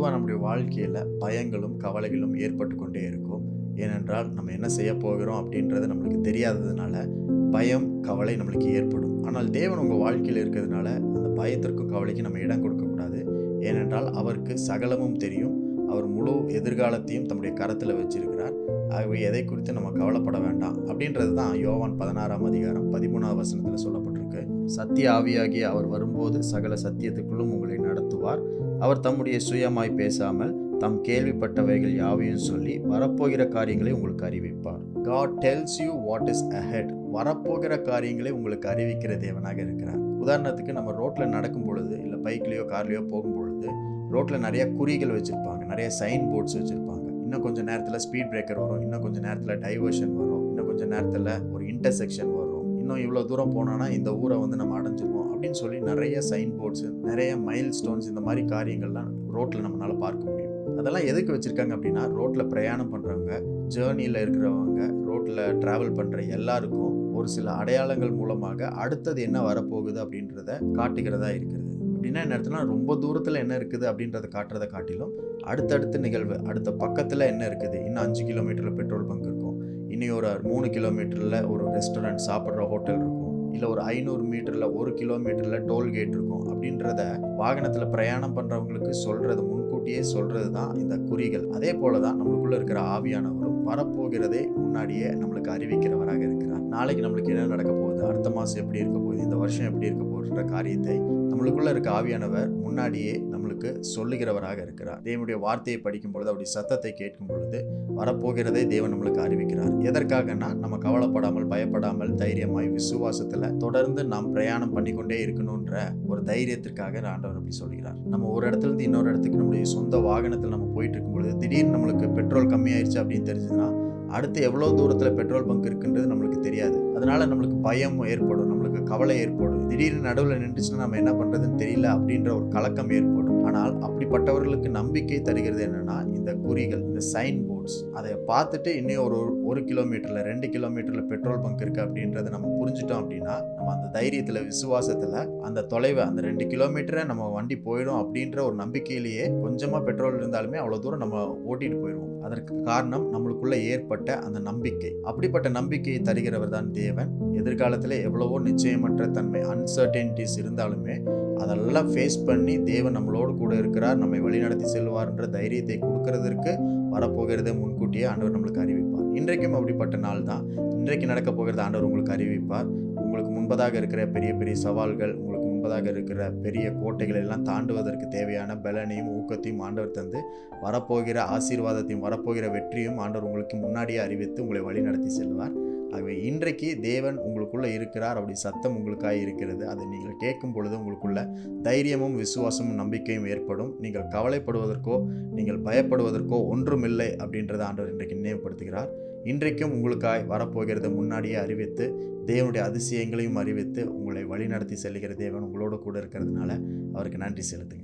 பொதுவாக நம்முடைய வாழ்க்கையில் பயங்களும் கவலைகளும் ஏற்பட்டு கொண்டே இருக்கும். ஏனென்றால் நம்ம என்ன செய்ய போகிறோம் அப்படின்றது நம்மளுக்கு தெரியாததுனால பயம் கவலை நம்மளுக்கு ஏற்படும். ஆனால் தேவன் உங்கள் வாழ்க்கையில் இருக்கிறதுனால அந்த பயத்திற்கும் கவலைக்கும் நம்ம இடம் கொடுக்கக்கூடாது. ஏனென்றால் அவருக்கு சகலமும் தெரியும். அவர் முழு எதிர்காலத்தையும் தம்முடைய கரத்தில் வச்சிருக்கிறார். ஆகவே எதை குறித்து நம்ம கவலைப்பட வேண்டாம் அப்படின்றது தான் யோவான் 16ஆம் அதிகாரம் 13ஆம் வசனத்தில் சொல்லப்பட்டிருக்கு. சத்திய ஆவியாகிய அவர் வரும்போது சகல சத்தியத்துக்குள்ளும் உங்களை நடத்துவார். அவர் தம்முடைய சுயமாய் பேசாமல் தாம் கேள்விப்பட்டவைகள் யாவையும் சொல்லி வரப்போகிற காரியங்களை உங்களுக்கு அறிவிப்பார். God tells you what is ahead. வரப்போகிற காரியங்களை உங்களுக்கு அறிவிக்கிற தேவனாக இருக்கிறார். உதாரணத்துக்கு நம்ம ரோட்டில் நடக்கும் பொழுது இல்லை பைக்லேயோ கார்லேயோ போகும் பொழுது ரோட்டில் நிறைய குறிகள் வச்சுருப்பாங்க, நிறைய சைன் போர்ட்ஸ் வச்சுருப்பாங்க. இன்னும் கொஞ்சம் நேரத்தில் ஸ்பீட் பிரேக்கர் வரும், இன்னும் கொஞ்சம் நேரத்தில் டைவர்ஷன் வரும், இன்னும் கொஞ்சம் நேரத்தில் ஒரு இன்டர்செக்ஷன் வரும், இன்னும் இவ்வளோ தூரம் போனோன்னா இந்த ஊரை நம்ம அடைஞ்சிருவோம் அப்படின்னு சொல்லி நிறைய சைன் போர்ட்ஸு, நிறைய மைல் ஸ்டோன்ஸ், இந்த மாதிரி காரியங்கள்லாம் ரோட்டில் நம்மளால் பார்க்க முடியும். அதெல்லாம் எதுக்கு வச்சுருக்காங்க அப்படின்னா, ரோட்டில் பிரயாணம் பண்ணுறவங்க, ஜேர்னியில் இருக்கிறவங்க, ரோட்டில் ட்ராவல் பண்ணுற எல்லாருக்கும் ஒரு சில அடையாளங்கள் மூலமாக அடுத்தது என்ன வரப்போகுது அப்படின்றத காட்டுகிறதா இருக்கிறது. அப்படின்னா என்ன அர்த்தம்னா, ரொம்ப தூரத்தில் என்ன இருக்குது அப்படின்றத காட்டுறதை காட்டிலும் அடுத்தடுத்த நிகழ்வு, அடுத்த பக்கத்தில் என்ன இருக்குது, இன்னும் 5 கிலோமீட்டரில் பெட்ரோல் பங்க் இருக்கும், இனி ஒரு 3 கிலோமீட்டரில் ஒரு ரெஸ்டாரண்ட் சாப்பிட்ற ஹோட்டல் இருக்கும், இல்லை ஒரு 500 மீட்டரில் 1 கிலோமீட்டரில் டோல்கேட் இருக்கும் அப்படின்றத வாகனத்தில் பிரயாணம் பண்ணுறவங்களுக்கு சொல்கிறது, முன்கூட்டியே சொல்கிறது தான் இந்த குறிகள். அதே போல தான் நம்மளுக்குள்ளே இருக்கிற ஆவியானவரும் வரப்போகிறதே முன்னாடியே நம்மளுக்கு அறிவிக்கிறவராக இருக்கிறார். நாளைக்கு நம்மளுக்கு என்ன நடக்க போகுது, அடுத்த மாதம் எப்படி இருக்க போகுது, இந்த வருஷம் எப்படி இருக்க போகுதுன்ற காரியத்தை நம்மளுக்குள்ள இருக்க ஆவியானவர் முன்னாடியே நம்மளுக்கு சொல்லுகிறவராக இருக்கிறார். தேவனுடைய வார்த்தையை படிக்கும் பொழுது, அவருடைய சத்தத்தை கேட்கும் பொழுது வரப்போகிறதை தேவன் நம்மளுக்கு அறிவிக்கிறார். எதற்காகனா, நம்ம கவலைப்படாமல் பயப்படாமல் தைரியமாய் விசுவாசத்துல தொடர்ந்து நாம் பிரயாணம் பண்ணிக்கொண்டே இருக்கணும்ன்ற ஒரு தைரியத்திற்காக ஆண்டவர் அப்படி சொல்கிறார். நம்ம ஒரு இடத்துல இருந்து இன்னொரு இடத்துக்கு நம்முடைய சொந்த வாகனத்தில் நம்ம போயிட்டு இருக்கும் பொழுது திடீர்னு நம்மளுக்கு பெட்ரோல் கம்மியாயிருச்சு அப்படின்னு தெரிஞ்சதுன்னா அடுத்து எவ்வளோ தூரத்தில் பெட்ரோல் பங்க் இருக்குன்றது நம்மளுக்கு தெரியாது. அதனால நம்மளுக்கு பயம் ஏற்படும், நம்மளுக்கு கவலை ஏற்படும். திடீர்னு நடுவில் நின்றுச்சுன்னா நம்ம என்ன பண்ணுறதுன்னு தெரியல அப்படின்ற ஒரு கலக்கம் ஏற்படும். ஆனால் அப்படிப்பட்டவர்களுக்கு நம்பிக்கை தருகிறது என்னன்னா, இந்த குறிகள், இந்த சைன் போர்ட்ஸ், அதை பார்த்துட்டு இன்னும் ஒரு கிலோமீட்டரில் 2 கிலோமீட்டரில் பெட்ரோல் பங்க் இருக்குது அப்படின்றத நம்ம புரிஞ்சுட்டோம் அப்படின்னா, நம்ம அந்த தைரியத்தில் விசுவாசத்தில் அந்த தொலைவை, அந்த 2 கிலோமீட்டரை நம்ம வண்டி போயிடும் அப்படின்ற ஒரு நம்பிக்கையிலேயே கொஞ்சமாக பெட்ரோல் இருந்தாலுமே அவ்வளோ தூரம் நம்ம ஓட்டிட்டு போயிடுவோம். அதற்கு காரணம் நம்மளுக்குள்ள ஏற்பட்ட அந்த நம்பிக்கை. அப்படிப்பட்ட நம்பிக்கையை தருகிறவர் தான் தேவன். எதிர்காலத்தில் எவ்வளவோ நிச்சயமற்ற தன்மை, அன்சர்டனிட்டிஸ் இருந்தாலுமே அதெல்லாம் ஃபேஸ் பண்ணி தேவன் நம்மளோடு கூட இருக்கிறார், நம்மை வழிநடத்தி செல்வார்ன்ற தைரியத்தை கொடுக்கறதற்கு வரப்போகிறதை முன்கூட்டியே ஆண்டவர் நம்மளுக்கு அறிவிப்பார். இன்றைக்கும் அப்படிப்பட்ட நாள் தான். இன்றைக்கு நடக்க போகிறது ஆண்டவர் உங்களுக்கு அறிவிப்பார். உங்களுக்கு முன்பதாக இருக்கிற பெரிய பெரிய சவால்கள், உங்களுக்கு முன்பதாக இருக்கிற பெரிய கோட்டைகள் எல்லாம் தாண்டுவதற்கு தேவையான பலனையும் ஊக்கத்தையும் ஆண்டவர் தந்து வரப்போகிற ஆசீர்வாதத்தையும் வரப்போகிற வெற்றியும் ஆண்டவர் உங்களுக்கு முன்னாடியே அறிவித்து உங்களை வழி நடத்தி செல்வார். ஆகவே இன்றைக்கு தேவன் உங்களுக்குள்ளே இருக்கிறார், அப்படி சத்தம் உங்களுக்காக இருக்கிறது. அதை நீங்கள் கேட்கும் பொழுது உங்களுக்குள்ள தைரியமும் விசுவாசமும் நம்பிக்கையும் ஏற்படும். நீங்கள் கவலைப்படுவதற்கோ நீங்கள் பயப்படுவதற்கோ ஒன்றுமில்லை அப்படின்றத ஆண்டவர் இன்றைக்கு நினைவுபடுத்துகிறார். இன்றைக்கும் உங்களுக்காய் வரப்போகிறத முன்னாடியே அறிவித்து தேவனுடைய அதிசயங்களையும் அறிவித்து உங்களை வழி நடத்தி செல்லுகிற தேவன் உங்களோட கூட இருக்கிறதுனால அவருக்கு நன்றி செலுத்துங்க.